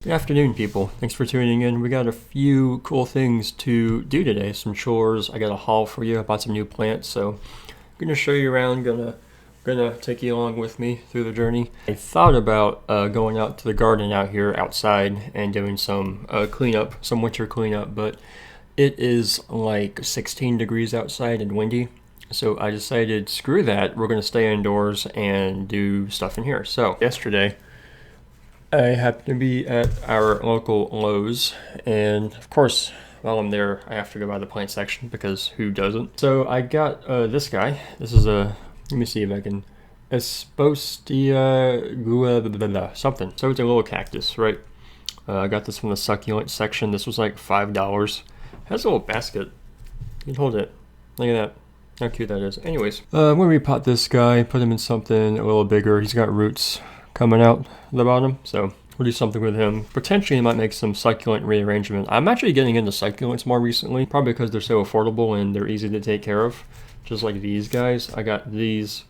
Good afternoon, people. Thanks for tuning in. We got a few cool things to do today, some chores. I got a haul for you. I bought some new plants, so I'm gonna show you around. Gonna take you along with me through the journey. I thought about going out to the garden out here outside and doing some cleanup, some winter cleanup, but it is like 16 degrees outside and windy. So I decided, screw that. We're gonna stay indoors and do stuff in here. So yesterday, I happened to be at our local Lowe's, and of course, while I'm there, I have to go by the plant section because who doesn't? So I got this guy. This is a, let me see if I can, Espostia something. So it's a little cactus, right? I got this from the succulent section. This was like $5. It has a little basket. You can hold it. Look at that. How cute that is. Anyways, I'm going to repot this guy, put him in something a little bigger. He's got roots coming out the bottom, so we'll do something with him. Potentially, I might make some succulent rearrangement. I'm actually getting into succulents more recently, probably because they're so affordable and they're easy to take care of, just like these guys. I got these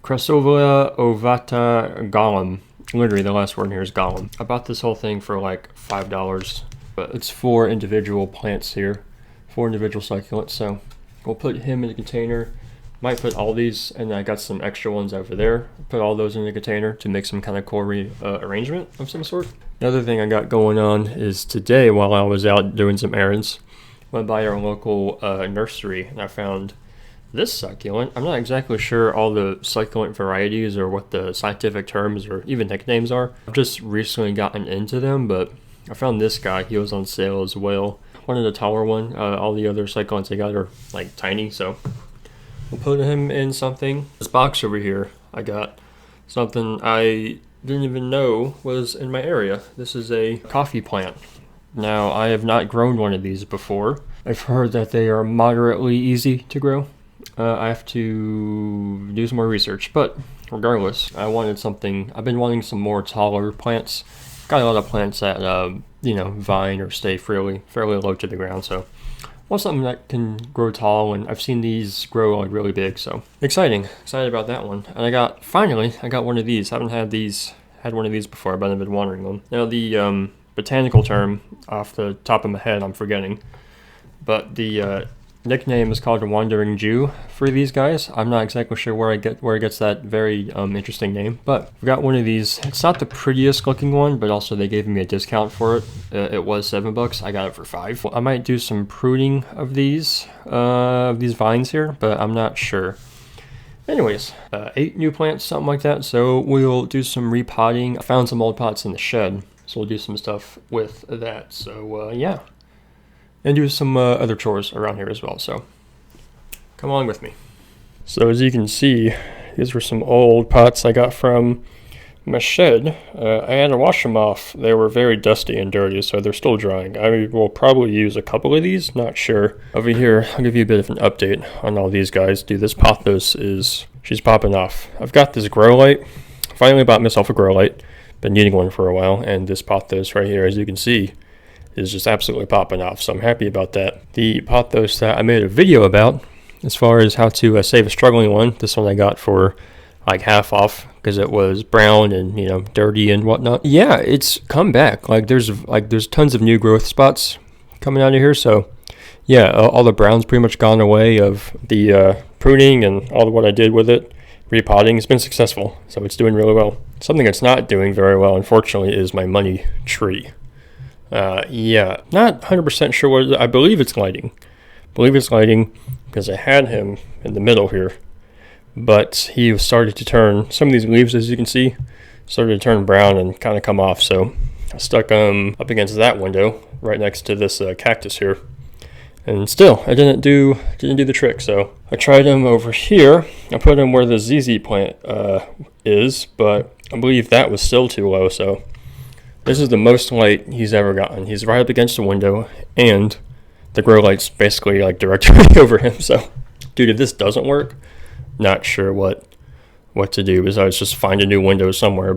Crassovia ovata Gollum. Literally, the last word in here is Gollum. I bought this whole thing for like $5, but it's 4 individual plants here, 4 individual succulents, so we'll put him in a container. Might put all these, and I got some extra ones over there. Put all those in the container to make some kind of cool arrangement of some sort. Another thing I got going on is today, while I was out doing some errands, went by our local nursery, and I found this succulent. I'm not exactly sure all the succulent varieties or what the scientific terms or even nicknames are. I've just recently gotten into them, but I found this guy. He was on sale as well. Wanted a taller one. All the other succulents I got are like tiny, so we'll put him in something. This box over here, I got something I didn't even know was in my area. This is a coffee plant. Now, I have not grown one of these before. I've heard that they are moderately easy to grow. I have to do some more research, but regardless, I wanted something. I've been wanting some more taller plants. Got a lot of plants that, vine or stay fairly low to the ground, so want something that can grow tall, and I've seen these grow like really big, so excited about that one. And I got one of these. I haven't had one of these before, but I've been wondering them. Now the botanical term off the top of my head I'm forgetting, but the nickname is called a wandering Jew for these guys. I'm not exactly sure where it gets that very interesting name, but I've got one of these. It's not the prettiest looking one, but also they gave me a discount for it. It was $7. I got it for $5. I might do some pruning of these vines here, but I'm not sure. Anyways, 8 new plants, something like that. So we'll do some repotting. I found some old pots in the shed, so we'll do some stuff with that. So yeah. And do some other chores around here as well, so come along with me. So as you can see, these were some old pots I got from my shed. I had to wash them off. They were very dusty and dirty, so they're still drying. I will probably use a couple of these, not sure. Over here, I'll give you a bit of an update on all these guys. Dude, this pothos she's popping off. I've got this grow light. Finally bought myself a grow light. Been needing one for a while, and this pothos right here, as you can see, is just absolutely popping off, so I'm happy about that. The pothos that I made a video about, as far as how to save a struggling one, this one I got for like half off because it was brown and dirty and whatnot. Yeah, it's come back. There's tons of new growth spots coming out of here, so yeah, all the brown's pretty much gone away of the pruning and all of what I did with it. Repotting has been successful, so it's doing really well. Something that's not doing very well, unfortunately, is my money tree. Yeah, not 100% sure what it is. I believe it's lighting. Because I had him in the middle here. But he started to turn, some of these leaves, as you can see, started to turn brown and kind of come off. So I stuck him up against that window right next to this cactus here. And still, I didn't do the trick. So I tried him over here. I put him where the ZZ plant is, but I believe that was still too low, so this is the most light he's ever gotten. He's right up against the window, and the grow light's basically like directly over him. So, dude, if this doesn't work, not sure what to do, besides just find a new window somewhere,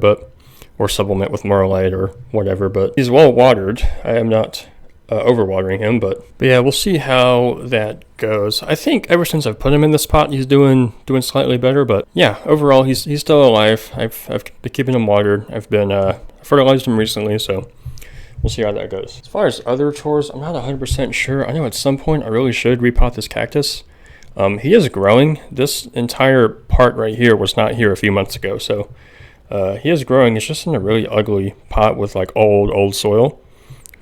or supplement with more light or whatever. But he's well watered. I am not overwatering him, but yeah, we'll see how that goes. I think ever since I've put him in this pot, he's doing slightly better, but yeah, overall he's still alive. I've been keeping him watered. I've been fertilized him recently, so we'll see how that goes. As far as other chores, I'm not 100% sure. I know at some point I really should repot this cactus. He is growing. This entire part right here was not here a few months ago, so he is growing. It's just in a really ugly pot with like old soil.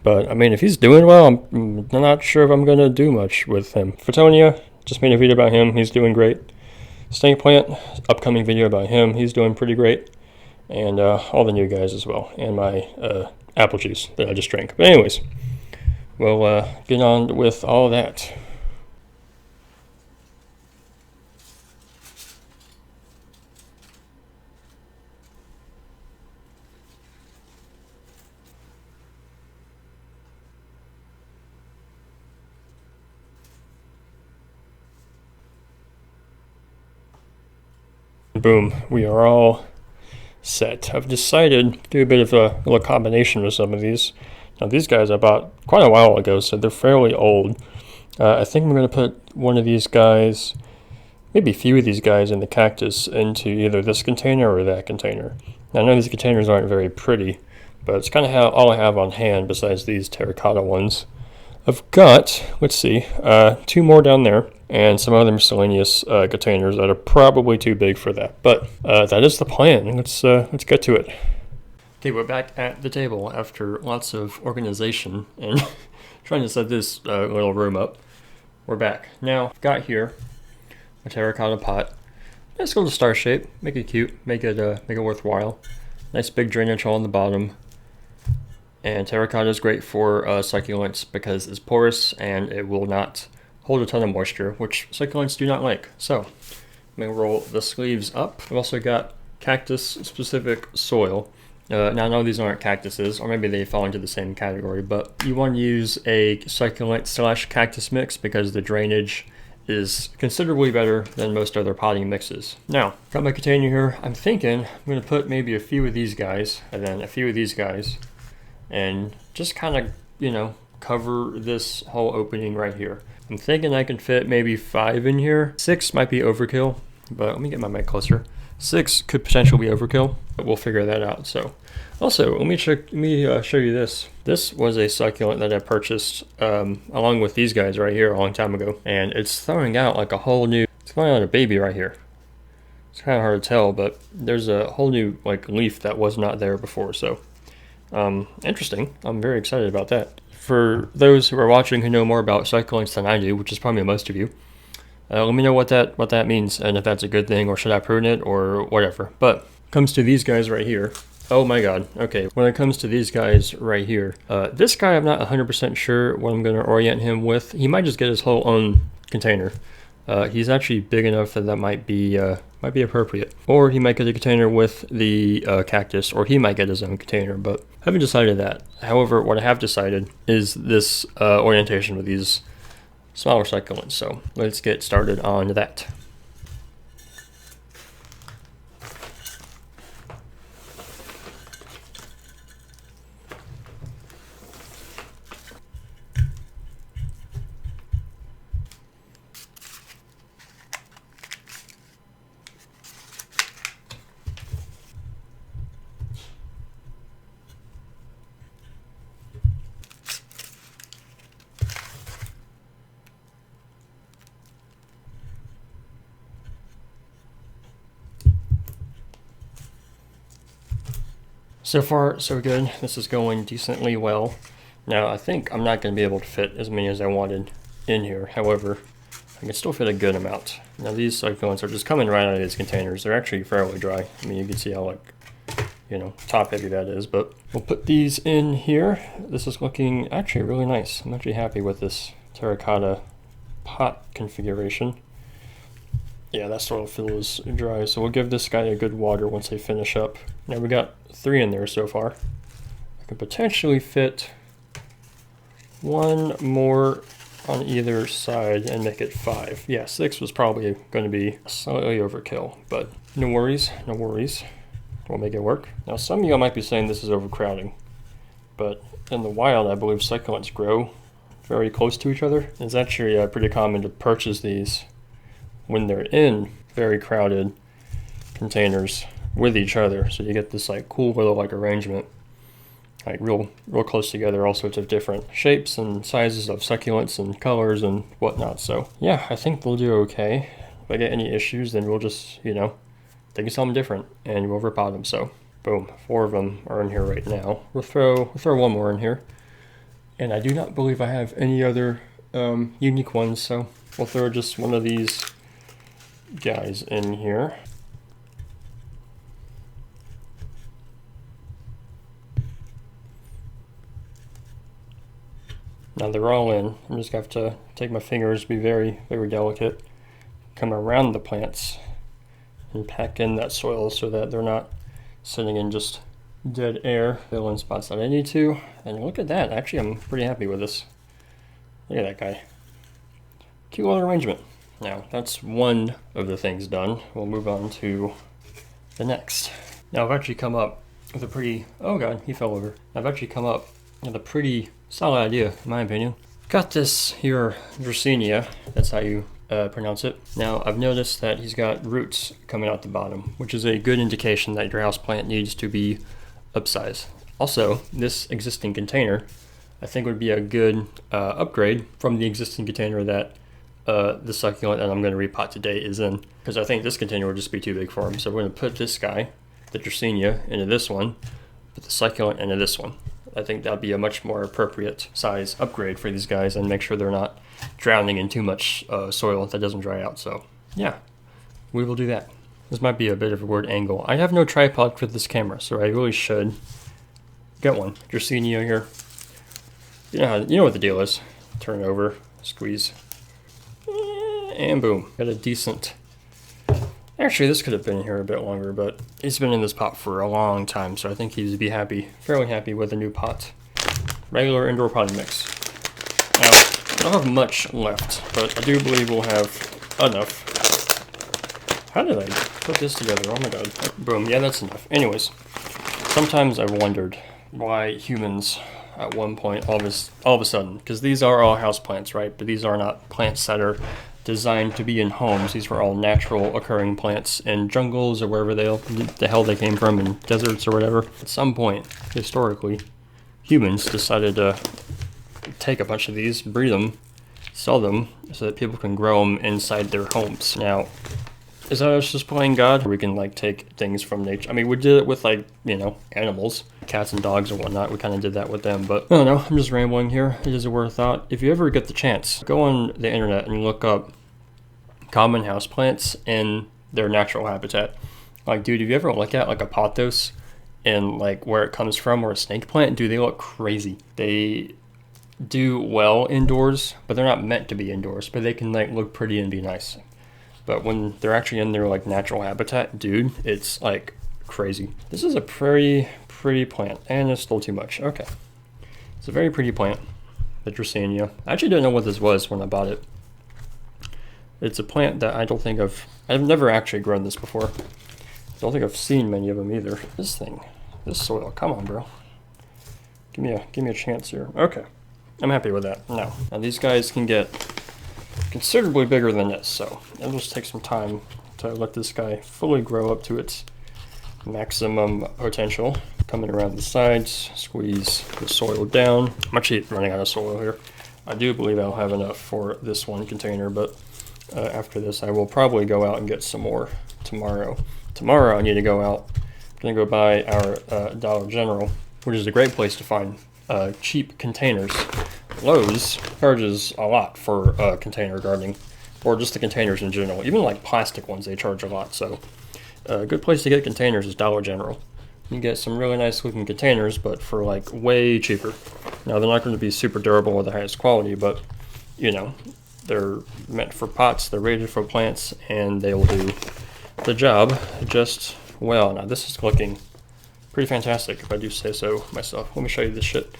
But I mean, if he's doing well, I'm not sure if I'm gonna do much with him. Fittonia, just made a video about him. He's doing great. Snake plant, upcoming video about him. He's doing pretty great. And all the new guys as well. And my apple juice that I just drank. But anyways, we'll get on with all that. Boom, we are all set. I've decided to do a bit of a little combination with some of these. Now these guys I bought quite a while ago, so they're fairly old. I think I'm going to put one of these guys, maybe a few of these guys in the cactus into either this container or that container. Now I know these containers aren't very pretty, but it's kind of all I have on hand besides these terracotta ones. I've got, let's see, 2 more down there, and some other miscellaneous containers that are probably too big for that. But that is the plan. Let's get to it. Okay, we're back at the table after lots of organization and trying to set this little room up. We're back. Now, I've got here a terracotta pot. Nice little star shape. Make it cute. Make it worthwhile. Nice big drainage hole on the bottom. And terracotta is great for succulents because it's porous and it will not hold a ton of moisture, which succulents do not like. So I'm going to roll the sleeves up. I've also got cactus-specific soil. Now I know these aren't cactuses, or maybe they fall into the same category, but you want to use a succulent/cactus mix because the drainage is considerably better than most other potting mixes. Now, got my container here. I'm thinking I'm going to put maybe a few of these guys, and then a few of these guys, and just kind of, you know, cover this whole opening right here. I'm thinking I can fit maybe 5 in here. 6 might be overkill, but let me get my mic closer. 6 could potentially be overkill, but we'll figure that out. So, also, let me show you this. This was a succulent that I purchased along with these guys right here a long time ago, and it's throwing out like a whole new. It's throwing out a baby right here. It's kind of hard to tell, but there's a whole new like leaf that was not there before. So, interesting. I'm very excited about that. For those who are watching who know more about succulents than I do, which is probably most of you, let me know what that means and if that's a good thing or should I prune it or whatever. But comes to these guys right here. Oh my god. Okay, when it comes to these guys right here, this guy I'm not 100% sure what I'm going to orient him with. He might just get his whole own container. He's actually big enough that might be appropriate. Or he might get a container with the cactus, or he might get his own container, but I haven't decided that. However, what I have decided is this orientation with these smaller succulents. So let's get started on that. So far, so good. This is going decently well. Now, I think I'm not going to be able to fit as many as I wanted in here. However, I can still fit a good amount. Now, these succulents are just coming right out of these containers. They're actually fairly dry. I mean, you can see how, like, you know, top heavy that is. But we'll put these in here. This is looking actually really nice. I'm actually happy with this terracotta pot configuration. Yeah, that soil fill is dry, so we'll give this guy a good water once they finish up. Now we got 3 in there so far. I can potentially fit 1 more on either side and make it 5. Yeah, 6 was probably going to be slightly overkill, but no worries, no worries. We'll make it work. Now some of you might be saying this is overcrowding. but in the wild, I believe succulents grow very close to each other. It's actually pretty common to purchase these when they're in very crowded containers with each other, so you get this like cool little like arrangement, like real close together, all sorts of different shapes and sizes of succulents and colors and whatnot. So yeah, I think they'll do okay. If I get any issues, then we'll just, you know, think of something different and we'll repot them. So boom, 4 of them are in here right now. We'll throw one more in here, and I do not believe I have any other unique ones, so we'll throw just one of these guys in here. Now they're all in. I'm just gonna have to take my fingers, be very delicate, come around the plants and pack in that soil so that they're not sitting in just dead air. Fill in spots that I need to. And look at that. Actually, I'm pretty happy with this. Look at that guy. Cute little arrangement. Now, that's one of the things done. We'll move on to the next. Now, I've actually come up with a pretty... Oh god, he fell over. I've actually come up with a pretty solid idea, in my opinion. Got this here Dracaena. That's how you pronounce it. Now, I've noticed that he's got roots coming out the bottom, which is a good indication that your houseplant needs to be upsized. Also, this existing container, I think, would be a good upgrade from the existing container that the succulent that I'm going to repot today is in, because I think this container would just be too big for him. So we're going to put this guy, the Dracaena, into this one, put the succulent into this one. I think that'd be a much more appropriate size upgrade for these guys, and make sure they're not drowning in too much soil that doesn't dry out. So yeah, we will do that. This might be a bit of a weird angle. I have no tripod for this camera, so I really should get one. Dracaena here. You know what the deal is. Turn it over, squeeze, and boom. Got a decent... Actually, this could have been here a bit longer, but he's been in this pot for a long time, so I think he'd be happy, fairly happy with a new pot. Regular indoor potting mix. Now, I don't have much left, but I do believe we'll have enough. How did I put this together? Oh my god. Boom, yeah, that's enough. Anyways, sometimes I've wondered why humans, at one point, all of a sudden, because these are all houseplants, right? But these are not plants that are designed to be in homes. These were all natural occurring plants in jungles or wherever the hell they came from, in deserts or whatever. At some point, historically, humans decided to take a bunch of these, breed them, sell them, so that people can grow them inside their homes. Now, is that us just playing God? Or we can like take things from nature? I mean, we did it with like, you know, animals, cats and dogs and whatnot. We kind of did that with them, but I don't know, I'm just rambling here. It is a worth thought. If you ever get the chance, go on the internet and look up common houseplants in their natural habitat. Like, dude, if you ever look at like a pothos and like where it comes from, or a snake plant, dude, they look crazy. They do well indoors, but they're not meant to be indoors, but they can like look pretty and be nice. But when they're actually in their like natural habitat, dude, it's like crazy. This is a pretty plant, and it's still too much. Okay, it's a very pretty plant, the Dracaena. I actually didn't know what this was when I bought it. It's a plant that I've never actually grown this before. I don't think I've seen many of them either. This soil, come on, bro. Give me a chance here. Okay, I'm happy with that. Now these guys can get considerably bigger than this, so it'll just take some time to let this guy fully grow up to its maximum potential. Coming around the sides, squeeze the soil down. I'm actually running out of soil here. I do believe I'll have enough for this one container, but after this I will probably go out and get some more tomorrow. Tomorrow I need to go out. I'm gonna go buy our Dollar General, which is a great place to find cheap containers. Lowe's charges a lot for container gardening, or just the containers in general. Even like plastic ones, they charge a lot. So a good place to get containers is Dollar General. You can get some really nice looking containers, but for like way cheaper. Now they're not going to be super durable or the highest quality, but you know, they're meant for pots, they're rated for plants, and they will do the job just well. Now this is looking pretty fantastic, if I do say so myself. Let me show you this shit.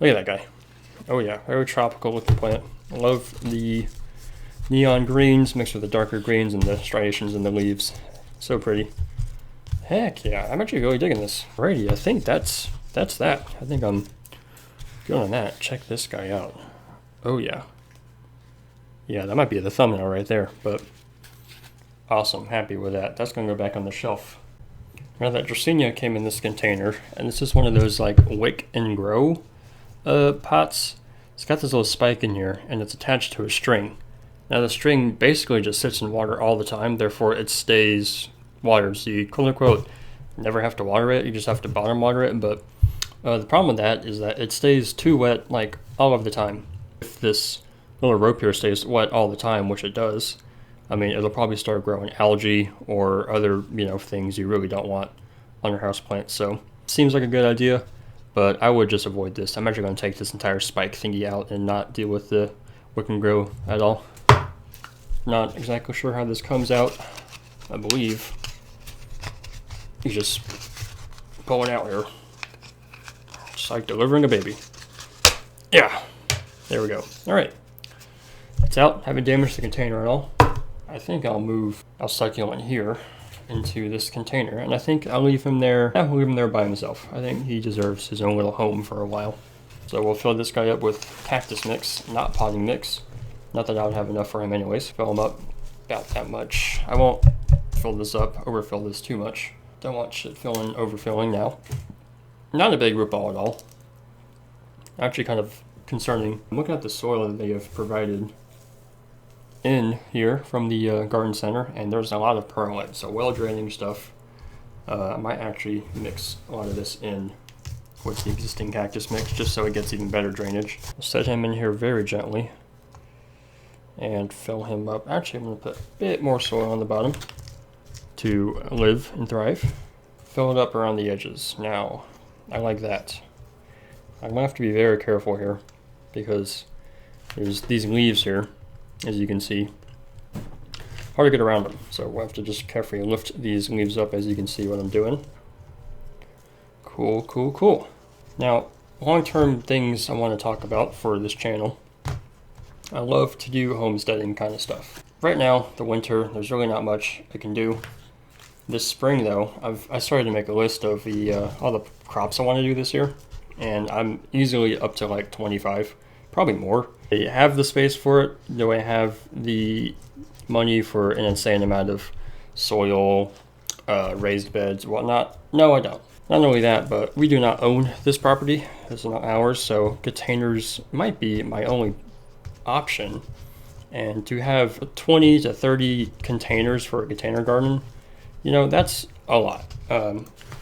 Look at that guy. Oh yeah, very tropical looking plant. I love the neon greens mixed with the darker greens and the striations in the leaves. So pretty. Heck yeah, I'm actually really digging this. Alrighty, I think that's that. I think I'm Good on that. Check this guy out. Oh yeah. Yeah, that might be the thumbnail right there, but awesome. Happy with that. That's gonna go back on the shelf. Now that Dracaena came in this container, and this is one of those like wick and grow pots. It's got this little spike in here, and it's attached to a string. Now the string basically just sits in water all the time, therefore it stays watered. So you quote unquote never have to water it, you just have to bottom water it. But the problem with that is that it stays too wet like all of the time. If this little rope here stays wet all the time, which it does, I mean, it'll probably start growing algae or other, things you really don't want on your houseplant. So seems like a good idea, but I would just avoid this. I'm actually going to take this entire spike thingy out and not deal with the wick and grow at all. Not exactly sure how this comes out. I believe you just pull it out here. Just like delivering a baby. Yeah, there we go. All right, it's out. Haven't damaged the container at all. I think I'll move our succulent here into this container, and I think I'll leave him there. Yeah, we'll leave him there by himself. I think he deserves his own little home for a while. So we'll fill this guy up with cactus mix, not potting mix. Not that I would have enough for him anyways. Fill him up about that much. I won't fill this up, overfill this too much. Don't want shit overfilling now. Not a big root ball at all. Actually kind of concerning. I'm looking at the soil that they have provided in here from the garden center, and there's a lot of perlite, so well draining stuff. I might actually mix a lot of this in with the existing cactus mix just so it gets even better drainage. I'll set him in here very gently and fill him up. Actually, I'm going to put a bit more soil on the bottom to live and thrive. Fill it up around the edges. Now, I like that. I'm going to have to be very careful here because there's these leaves here, as you can see. Hard to get around them, so we'll have to just carefully lift these leaves up as you can see what I'm doing. Cool, cool, cool. Now, long-term things I want to talk about for this channel. I love to do homesteading kind of stuff. Right now, the winter, there's really not much I can do. This spring though, I started to make a list of all the crops I want to do this year, and I'm easily up to like 25, probably more. I have the space for it. Do I have the money for an insane amount of soil, raised beds, whatnot? No, I don't. Not only that, but we do not own this property. This is not ours, so containers might be my only option. And to have 20 to 30 containers for a container garden, that's a lot.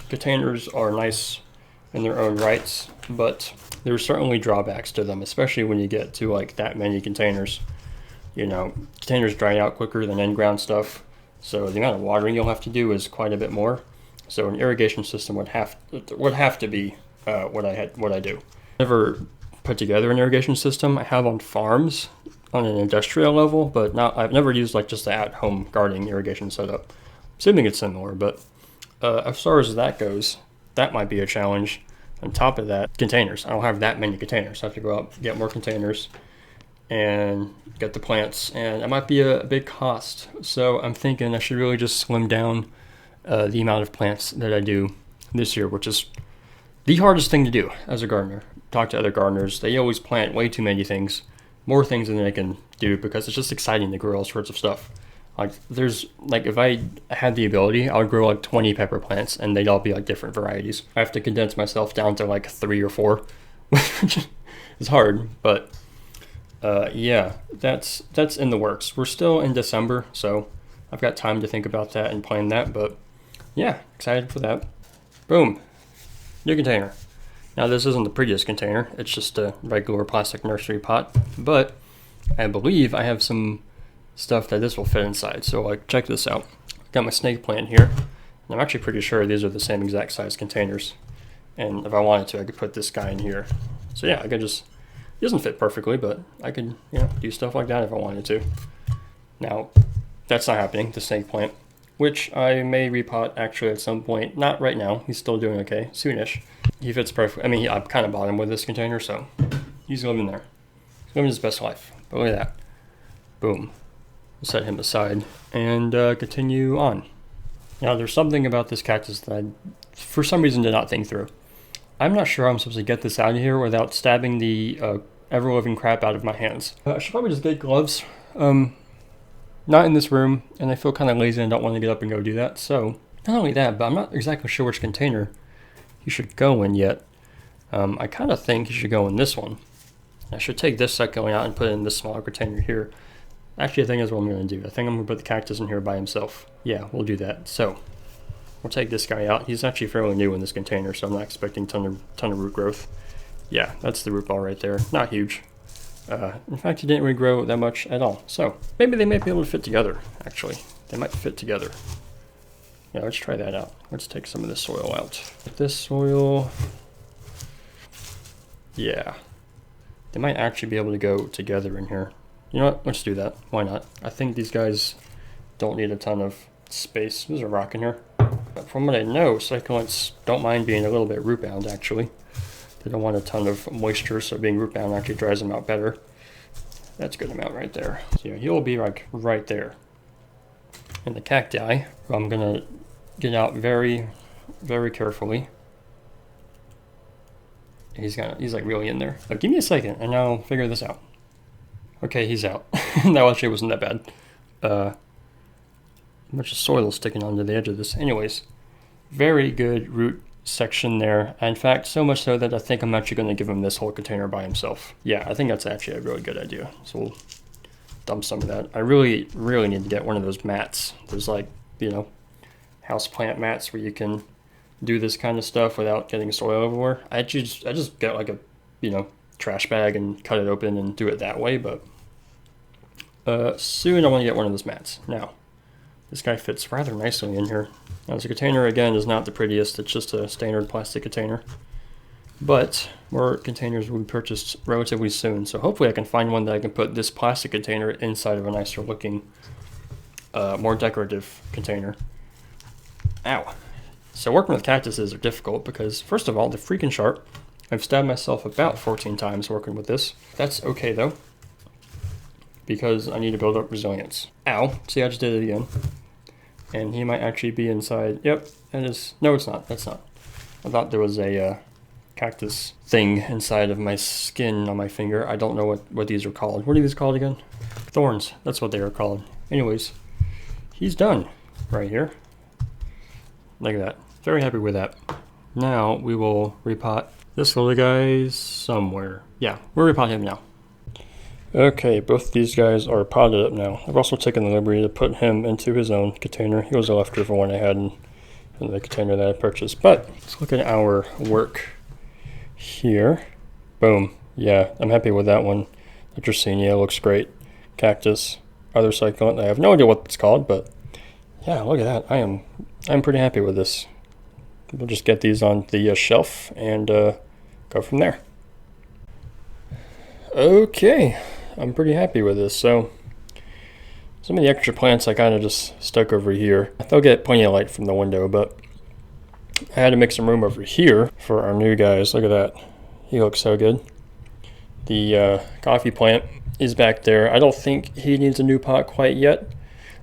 Containers are nice in their own rights, but there's certainly drawbacks to them, especially when you get to like that many containers. Containers dry out quicker than in-ground stuff, so the amount of watering you'll have to do is quite a bit more. So an irrigation system would have to be what I do. Never put together an irrigation system. I have on farms on an industrial level, but I've never used like just the at-home gardening irrigation setup. Assuming it's similar, but as far as that goes, that might be a challenge. On top of that, containers. I don't have that many containers. I have to go out, get more containers, and get the plants, and it might be a big cost. So I'm thinking I should really just slim down the amount of plants that I do this year, which is the hardest thing to do as a gardener. Talk to other gardeners. They always plant way too many things, more things than they can do, because it's just exciting to grow all sorts of stuff. If I had the ability, I would grow like 20 pepper plants, and they'd all be like different varieties. I have to condense myself down to like 3 or 4, which is hard, but yeah, that's in the works. We're still in December, so I've got time to think about that and plan that, but yeah, excited for that. Boom, new container. Now this isn't the prettiest container, it's just a regular plastic nursery pot, but I believe I have some stuff that this will fit inside. So like, check this out. Got my snake plant here, and I'm actually pretty sure these are the same exact size containers. And if I wanted to, I could put this guy in here. So yeah, I could just, it doesn't fit perfectly, but I could, do stuff like that if I wanted to. Now, that's not happening, the snake plant, which I may repot actually at some point. Not right now, he's still doing okay, soonish. He fits perfectly. I mean, I kind of bought him with this container, so he's living there. He's living his best life. But look at that. Boom. Set him aside and continue on. Now, there's something about this cactus that I, for some reason, did not think through. I'm not sure how I'm supposed to get this out of here without stabbing the ever-living crap out of my hands. I should probably just get gloves. Not in this room, and I feel kind of lazy and don't want to get up and go do that. So, not only that, but I'm not exactly sure which container you should go in yet. I kind of think you should go in this one. I should take this succulent out and put it in this smaller container here. Actually, I think that's what I'm going to do. I think I'm going to put the cactus in here by himself. Yeah, we'll do that. So, we'll take this guy out. He's actually fairly new in this container, so I'm not expecting ton of root growth. Yeah, that's the root ball right there. Not huge. In fact, he didn't really grow that much at all. So, maybe they might be able to fit together, actually. They might fit together. Yeah, let's try that out. Let's take some of this soil out. This soil... Yeah. They might actually be able to go together in here. You know what? Let's do that. Why not? I think these guys don't need a ton of space. There's a rock in here. But from what I know, succulents don't mind being a little bit root bound, actually. They don't want a ton of moisture, so being root bound actually dries them out better. That's a good amount right there. So yeah, he'll be like right there. And the cacti, I'm gonna get out very, very carefully. He's like really in there. Give me a second and I'll figure this out. Okay, he's out. That actually wasn't that bad. A bunch of soil sticking onto the edge of this. Anyways, very good root section there. In fact, so much so that I think I'm actually going to give him this whole container by himself. Yeah, I think that's actually a really good idea. So we'll dump some of that. I really, really need to get one of those mats. There's like, you know, houseplant mats where you can do this kind of stuff without getting soil everywhere. I just get like a, you know, trash bag and cut it open and do it that way. But soon I want to get one of those mats. Now, this guy fits rather nicely in here. Now, the container, again, is not the prettiest. It's just a standard plastic container. But more containers will be purchased relatively soon. So hopefully I can find one that I can put this plastic container inside of a nicer looking, more decorative container. Ow. So working with cactuses are difficult because, first of all, they're freaking sharp. I've stabbed myself about 14 times working with this. That's okay, though, because I need to build up resilience. Ow. See, I just did it again. And he might actually be inside. Yep, that is... No, it's not. That's not. I thought there was a cactus thing inside of my skin on my finger. I don't know what these are called. What are these called again? Thorns. That's what they are called. Anyways, he's done right here. Look at that. Very happy with that. Now we will repot this little guy somewhere. Yeah, we'll repot him now. Okay, both these guys are potted up now. I've also taken the liberty to put him into his own container. He was a leftover one I had in the container that I purchased. But let's look at our work here. Boom. Yeah, I'm happy with that one. The Dracaena looks great. Cactus, other succulent. I have no idea what it's called, but yeah, look at that. I'm pretty happy with this. We'll just get these on the shelf and go from there. Okay, I'm pretty happy with this. So some of the extra plants I kind of just stuck over here. They'll get plenty of light from the window, but I had to make some room over here for our new guys. Look at that. He looks so good. The coffee plant is back there. I don't think he needs a new pot quite yet.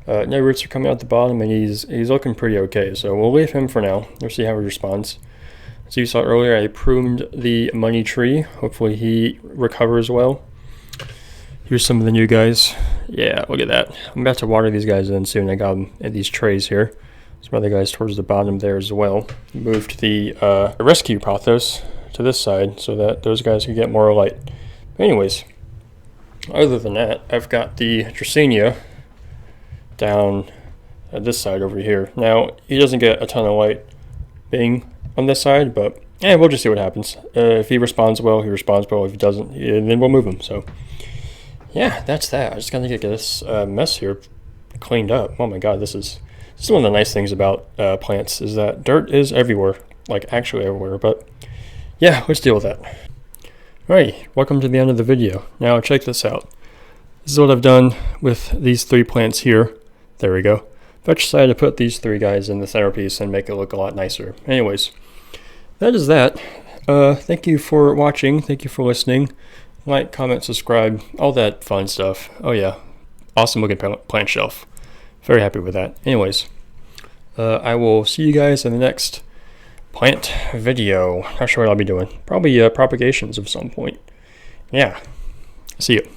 No roots are coming out the bottom, and he's looking pretty okay. So we'll leave him for now. We'll see how he responds. As you saw earlier, I pruned the money tree. Hopefully he recovers well. Here's some of the new guys. Yeah, look at that. I'm about to water these guys in soon. I got them in these trays here. Some other guys towards the bottom there as well. Moved the rescue pothos to this side so that those guys can get more light. But anyways, other than that, I've got the Dracaena down at this side over here. Now, he doesn't get a ton of light being on this side, but yeah, we'll just see what happens. If he responds well, he responds well. If he doesn't, then we'll move him. So yeah, that's that. I just gotta get this mess here cleaned up. Oh my god, this is one of the nice things about plants is that dirt is everywhere, like actually everywhere. But yeah, let's deal with that. Alright, welcome to the end of the video. Now check this out. This is what I've done with these three plants here. There we go. But I decided to put these three guys in the centerpiece and make it look a lot nicer. Anyways, that is that. Thank you for watching. Thank you for listening. Like, comment, subscribe, all that fun stuff. Oh yeah, awesome looking plant shelf. Very happy with that. Anyways, I will see you guys in the next plant video. Not sure what I'll be doing. Probably propagations of some point. Yeah. See you.